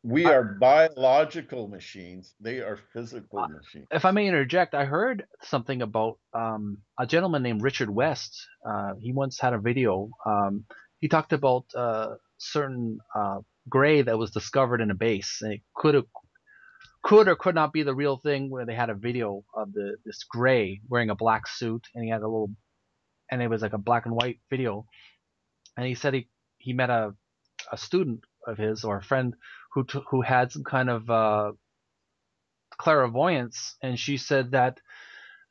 We are biological machines. They are physical machines. If I may interject, I heard something about a gentleman named Richard West. He once had a video. He talked about certain gray that was discovered in a base, and it could or could not be the real thing. Where they had a video of this gray wearing a black suit, and he had a little, and it was like a black and white video. And he said he met a student of his or a friend who had some kind of clairvoyance, and she said that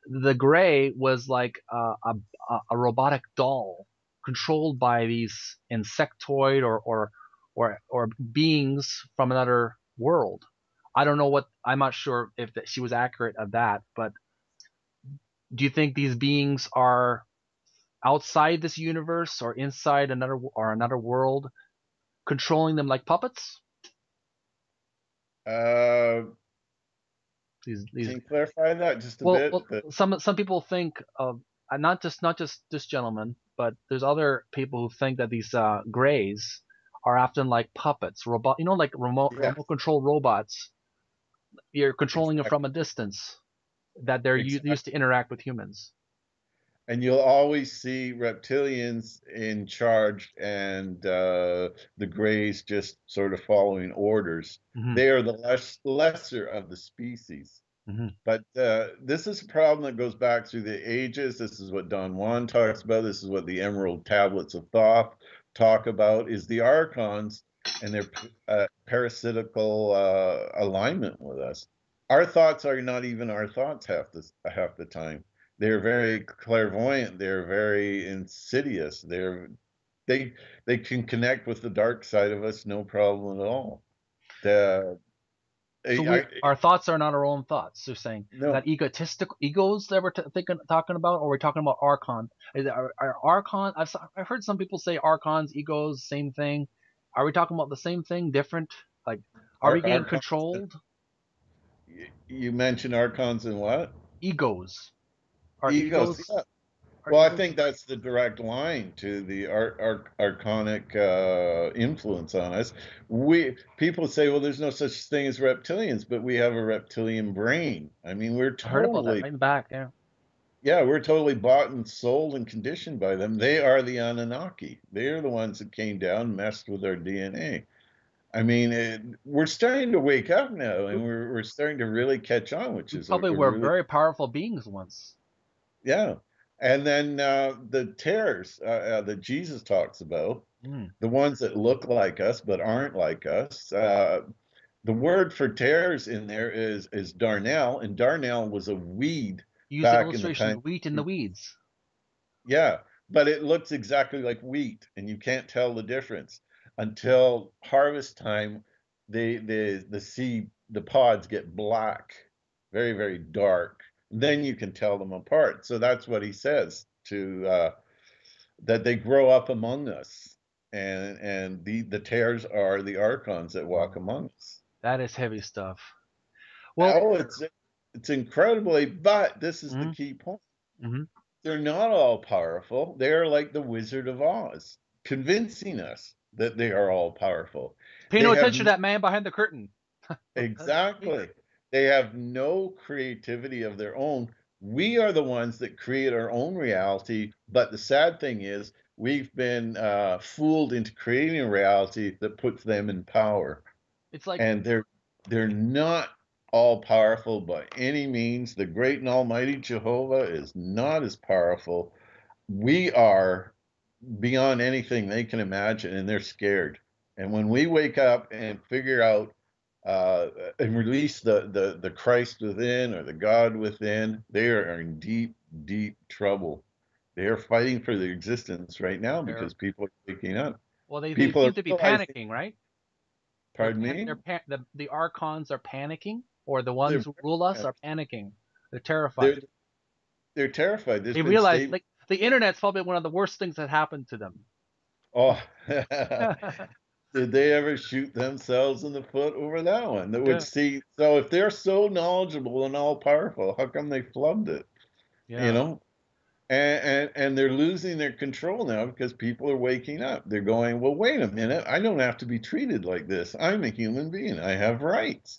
the gray was like a robotic doll controlled by these insectoid or beings from another world. I don't know what I'm not sure if that she was accurate of that, but do you think these beings are outside this universe or inside another world, controlling them like puppets? Uh, These can you clarify that just a well, bit? some people think of not just this gentleman, but there's other people who think that these grays are often like puppets, robot, like Yeah, remote control robots. You're controlling them exactly, from a distance. That they're exactly. used to interact with humans. And you'll always see reptilians in charge and the Greys just sort of following orders. Hmm. They are the lesser of the species. Hmm. But this is a problem that goes back through the ages. This is what Don Juan talks about. This is what the Emerald Tablets of Thoth talk about, is the archons and their parasitical alignment with us. Our thoughts are not even our thoughts half the time. They're very clairvoyant. They're very insidious. They they can connect with the dark side of us, no problem at all. The So I our thoughts are not our own thoughts. They're saying no, that egotistical egos that we're talking about, or we're talking about archon. Are archon? I've heard some people say archons, egos, same thing. Are we talking about the same thing, different? Like, are we our getting concept. controlled? You mentioned archons and what? Egos. Are Egos. egos? Yeah. Are Well, I egos? think that's the direct line to the archonic influence on us. We people say, well, there's no such thing as reptilians, but we have a reptilian brain. I mean, I heard about that right in the back. Yeah. we're totally bought and sold and conditioned by them. They are the Anunnaki. They are the ones that came down, messed with our DNA. I mean, we're starting to wake up now, We, and we're starting to really catch on, which we is probably a were really very powerful beings once. yeah. And then the terrors that Jesus talks about, Mm. the ones that look like us but aren't like us. The word for terrors in there is darnel, and darnel was a weed Use the back in the illustration time. wheat in the weeds. Yeah, but it looks exactly like wheat, and you can't tell the difference until harvest time. The seed, the pods get black, very, very dark. Then you can tell them apart. So that's what he says to that they grow up among us, and the tares are the archons that walk Wow, among us. that is heavy stuff. Well, Oh, it's incredibly, but this is the mm, key point. mhm. They're not all powerful. They're like the Wizard of Oz, convincing us that they are all powerful. Pay They no have attention to that man behind the curtain. exactly. They have no creativity of their own. We are the ones that create our own reality. But the sad thing is, we've been fooled into creating a reality that puts them in power, It's like, and they're not all powerful by any means. The great and almighty Jehovah is not as powerful. We are beyond anything they can imagine, and they're scared. And when we wake up and figure out and release the Christ within or the God within, they are in deep, deep trouble. They are fighting for their existence right now they're because people are waking up. well, they People seem are to be realizing, panicking, right? pardon me, The archons are panicking, or the they're ones who rule us very are panicking. They're terrified. they're they're terrified. There's They been realize statements. like the internet's probably one of the worst things that happened to them. Oh, did they ever shoot themselves in the foot over that one? That would Yeah, see. So if they're so knowledgeable and all powerful, how come they flubbed it? You yeah. know, And they're losing their control now because people are waking up. They're going, well, wait a minute, I don't have to be treated like this. I'm a human being. I have rights.